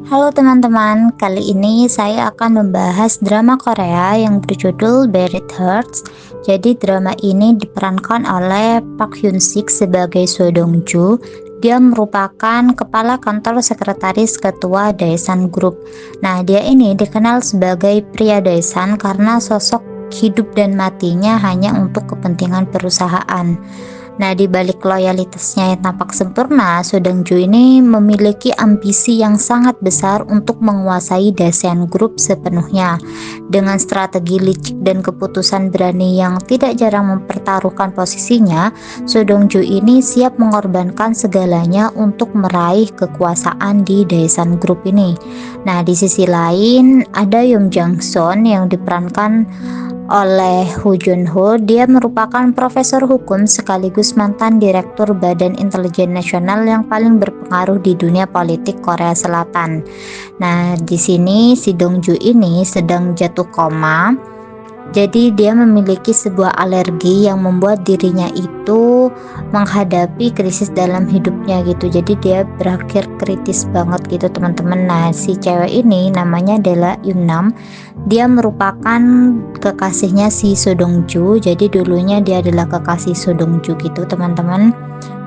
Halo teman-teman, kali ini saya akan membahas drama Korea yang berjudul Buried Hearts. Jadi drama ini diperankan oleh Park Hyun Sik sebagai So Dong Ju. Dia merupakan kepala kantor sekretaris ketua Daesan Group. Nah, dia ini dikenal sebagai pria Daesan karena sosok hidup dan matinya hanya untuk kepentingan perusahaan. Nah, di balik loyalitasnya yang tampak sempurna, So Dong Ju ini memiliki ambisi yang sangat besar untuk menguasai Daesan Group sepenuhnya. Dengan strategi licik dan keputusan berani yang tidak jarang mempertaruhkan posisinya, So Dong Ju ini siap mengorbankan segalanya untuk meraih kekuasaan di Daesan Group ini. Nah, di sisi lain ada Yoon Jang Son yang diperankan oleh Hu Jun Ho. Dia merupakan profesor hukum sekaligus mantan direktur Badan Intelijen Nasional yang paling berpengaruh di dunia politik Korea Selatan. Nah, di sini si Dong Ju ini sedang jatuh koma. Jadi dia memiliki sebuah alergi yang membuat dirinya itu menghadapi krisis dalam hidupnya gitu. Jadi dia berakhir kritis banget gitu teman-teman. Nah, si cewek ini namanya adalah Yunam. Dia merupakan kekasihnya si So Dong Ju. Jadi dulunya dia adalah kekasih So Dong Ju gitu teman-teman.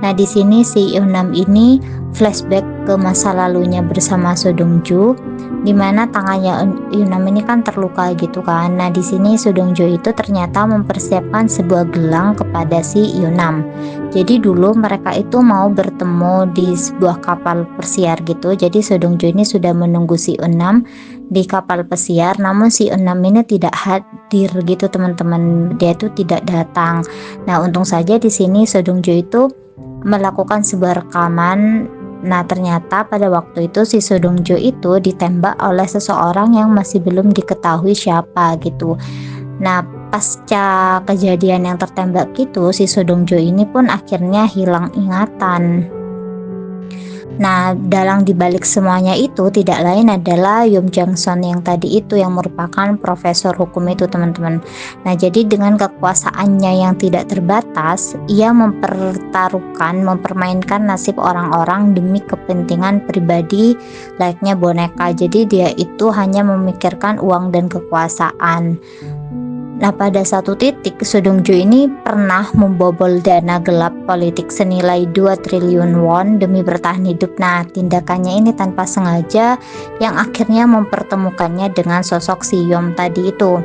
Nah, di sini si Yunam ini flashback ke masa lalunya bersama So Dong Ju, dimana tangannya Yunam ini kan terluka gitu kan. Nah, di sini So Dong Ju itu ternyata mempersiapkan sebuah gelang kepada si Yunam. Jadi dulu mereka itu mau bertemu di sebuah kapal pesiar gitu. Jadi So Dong Ju ini sudah menunggu si Yunam di kapal pesiar, namun si Yunam ini tidak hadir gitu teman-teman. Dia itu tidak datang. Nah, untung saja di sini So Dong Ju itu melakukan sebuah rekaman. Nah, ternyata pada waktu itu si So Dong Ju itu ditembak oleh seseorang yang masih belum diketahui siapa gitu. Nah, pasca kejadian yang tertembak gitu, si So Dong Ju ini pun akhirnya hilang ingatan. Nah, dalang dibalik semuanya itu tidak lain adalah Yoon Jang Son yang tadi itu, yang merupakan profesor hukum itu teman-teman. Nah, jadi dengan kekuasaannya yang tidak terbatas, ia mempermainkan nasib orang-orang demi kepentingan pribadi layaknya boneka. Jadi dia itu hanya memikirkan uang dan kekuasaan. Nah, pada satu titik So Dong Ju ini pernah membobol dana gelap politik senilai 2 triliun won demi bertahan hidup. Nah, tindakannya ini tanpa sengaja yang akhirnya mempertemukannya dengan sosok si Yom tadi itu.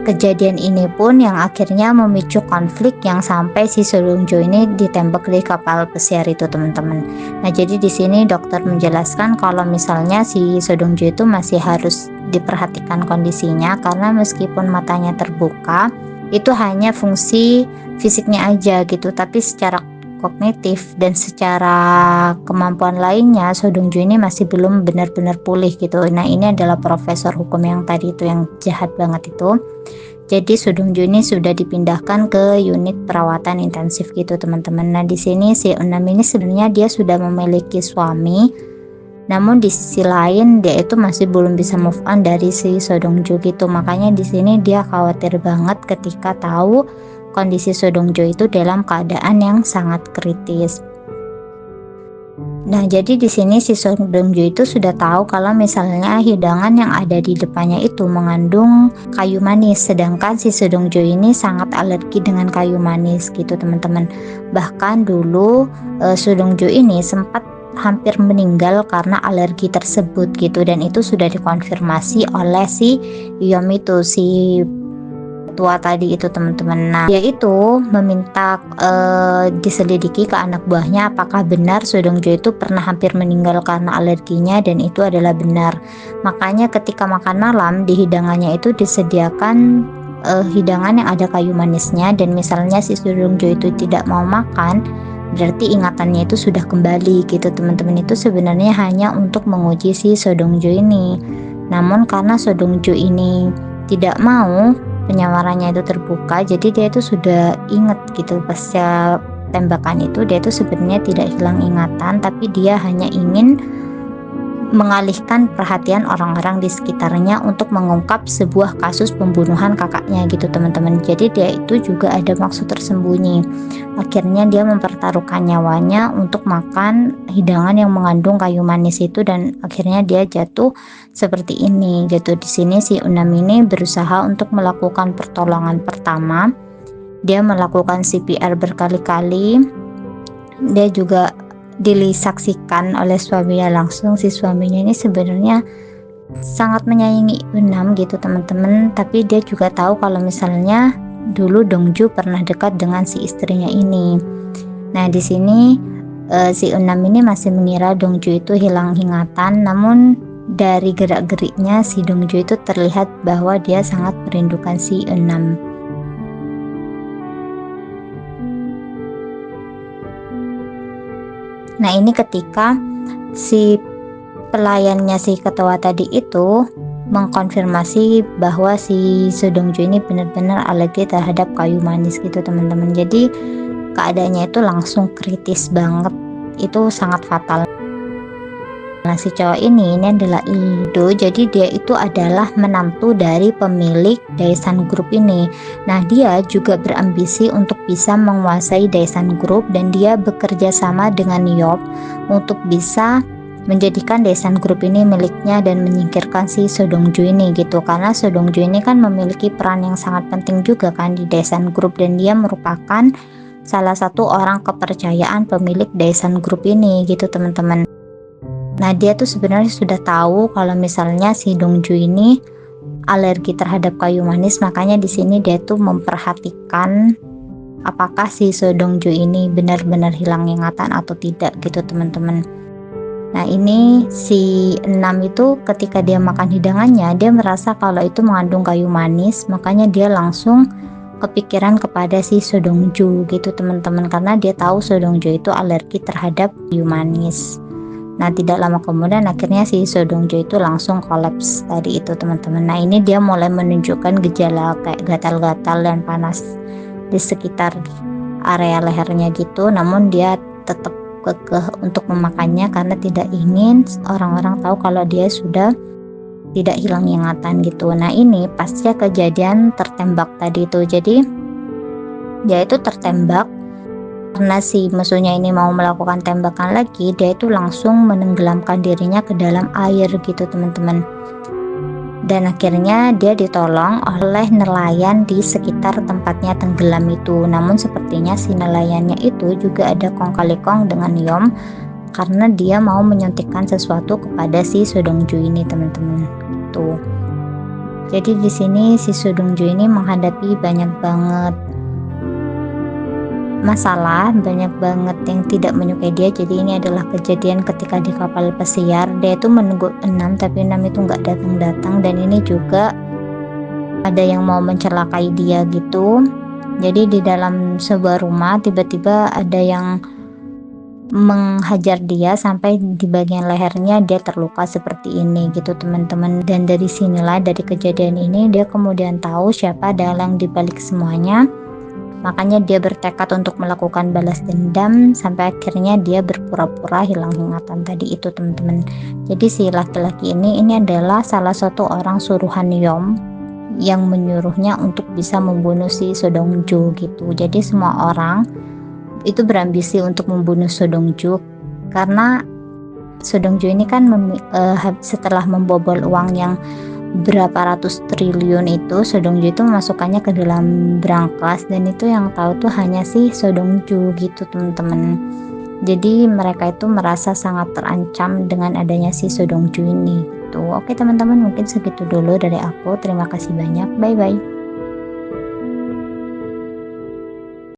Kejadian ini pun yang akhirnya memicu konflik yang sampai si So Dong Ju ini ditembak di kapal pesiar itu teman-teman. Nah, jadi di sini dokter menjelaskan kalau misalnya si So Dong Ju itu masih harus diperhatikan kondisinya, karena meskipun matanya terbuka itu hanya fungsi fisiknya aja gitu, tapi secara kognitif dan secara kemampuan lainnya So Dong Ju ini masih belum benar-benar pulih gitu. Nah, ini adalah profesor hukum yang tadi itu yang jahat banget itu. Jadi So Dong Ju ini sudah dipindahkan ke unit perawatan intensif gitu teman-teman. Nah, di sini si Eunam ini sebenarnya dia sudah memiliki suami, namun di sisi lain dia itu masih belum bisa move on dari si So Dong Ju gitu. Makanya di sini dia khawatir banget ketika tahu kondisi So Dong Ju itu dalam keadaan yang sangat kritis. Nah, jadi di sini si So Dong Ju itu sudah tahu kalau misalnya hidangan yang ada di depannya itu mengandung kayu manis, sedangkan si So Dong Ju ini sangat alergi dengan kayu manis gitu teman-teman. Bahkan dulu So Dong Ju ini sempat hampir meninggal karena alergi tersebut gitu, dan itu sudah dikonfirmasi oleh si Yom itu, si tua tadi itu teman-teman. Nah, dia itu meminta diselidiki ke anak buahnya apakah benar So Dong Ju itu pernah hampir meninggal karena alerginya, dan itu adalah benar. Makanya ketika makan malam di hidangannya itu disediakan hidangan yang ada kayu manisnya, dan misalnya si So Dong Ju itu tidak mau makan, berarti ingatannya itu sudah kembali gitu teman-teman. Itu sebenarnya hanya untuk menguji si So Dong Ju ini. Namun karena So Dong Ju ini tidak mau penyamarannya itu terbuka, jadi dia itu sudah ingat gitu pasca tembakan itu. Dia itu sebenarnya tidak hilang ingatan, tapi dia hanya ingin mengalihkan perhatian orang-orang di sekitarnya untuk mengungkap sebuah kasus pembunuhan kakaknya gitu teman-teman. Jadi dia itu juga ada maksud tersembunyi. Akhirnya dia mempertaruhkan nyawanya untuk makan hidangan yang mengandung kayu manis itu, dan akhirnya dia jatuh seperti ini gitu. Di sini si Unam ini berusaha untuk melakukan pertolongan pertama. Dia melakukan CPR berkali-kali. Dia juga disaksikan oleh suaminya langsung. Si suaminya ini sebenarnya sangat menyayangi Unam gitu teman-teman, tapi dia juga tahu kalau misalnya dulu Dongju pernah dekat dengan si istrinya ini. Nah di sini si Unam ini masih mengira Dongju itu hilang ingatan, namun dari gerak-geriknya si Dongju itu terlihat bahwa dia sangat merindukan si Unam. Nah ini ketika si pelayannya si ketua tadi itu mengkonfirmasi bahwa si Sodongju ini benar-benar alergi terhadap kayu manis gitu teman-teman. Jadi keadaannya itu langsung kritis banget, itu sangat fatal. Nah si cowok ini adalah Ildo, jadi dia itu adalah menantu dari pemilik Daesan Group ini. Nah dia juga berambisi untuk bisa menguasai Daesan Group, dan dia bekerja sama dengan Yop untuk bisa menjadikan Daesan Group ini miliknya dan menyingkirkan si Sodongju ini gitu. Karena Sodongju ini kan memiliki peran yang sangat penting juga kan di Daesan Group, dan dia merupakan salah satu orang kepercayaan pemilik Daesan Group ini gitu teman-teman. Nah dia tuh sebenarnya sudah tahu kalau misalnya si Dongju ini alergi terhadap kayu manis, makanya di sini dia tuh memperhatikan apakah si Sodongju ini benar-benar hilang ingatan atau tidak gitu teman-teman. Nah ini si Enam itu ketika dia makan hidangannya, dia merasa kalau itu mengandung kayu manis, makanya dia langsung kepikiran kepada si Sodongju gitu teman-teman, karena dia tahu Sodongju itu alergi terhadap kayu manis. Nah tidak lama kemudian akhirnya si Sodongju itu langsung kolaps tadi itu teman-teman. Nah ini dia mulai menunjukkan gejala kayak gatal-gatal dan panas di sekitar area lehernya gitu, namun dia tetap kekeh untuk memakannya karena tidak ingin orang-orang tahu kalau dia sudah tidak hilang ingatan gitu. Nah ini pasca kejadian tertembak tadi itu, jadi dia itu tertembak karena si musuhnya ini mau melakukan tembakan lagi, dia itu langsung menenggelamkan dirinya ke dalam air gitu teman-teman. Dan akhirnya dia ditolong oleh nelayan di sekitar tempatnya tenggelam itu. Namun sepertinya si nelayannya itu juga ada kong kali kong dengan Yom, karena dia mau menyuntikkan sesuatu kepada si Sodongju ini teman-teman. Tuh. Jadi di sini si Sodongju ini menghadapi banyak banget masalah, banyak banget yang tidak menyukai dia. Jadi ini adalah kejadian ketika di kapal pesiar, dia itu menunggu Enam tapi Enam itu nggak datang-datang, dan ini juga ada yang mau mencelakai dia gitu. Jadi di dalam sebuah rumah tiba-tiba ada yang menghajar dia sampai di bagian lehernya dia terluka seperti ini gitu teman-teman. Dan dari sinilah, dari kejadian ini, dia kemudian tahu siapa dalang dibalik semuanya. Makanya dia bertekad untuk melakukan balas dendam sampai akhirnya dia berpura-pura hilang ingatan tadi itu teman-teman. Jadi si laki-laki ini adalah salah satu orang suruhan Yom yang menyuruhnya untuk bisa membunuh si Sodongju gitu. Jadi semua orang itu berambisi untuk membunuh Sodongju, karena Sodongju ini kan setelah membobol uang yang berapa ratus triliun itu, Sodongju itu memasukkannya ke dalam berangkas, dan itu yang tahu tuh hanya si Sodongju gitu teman-teman. Jadi mereka itu merasa sangat terancam dengan adanya si Sodongju ini gitu. Oke teman-teman, mungkin segitu dulu dari aku. Terima kasih banyak, bye bye.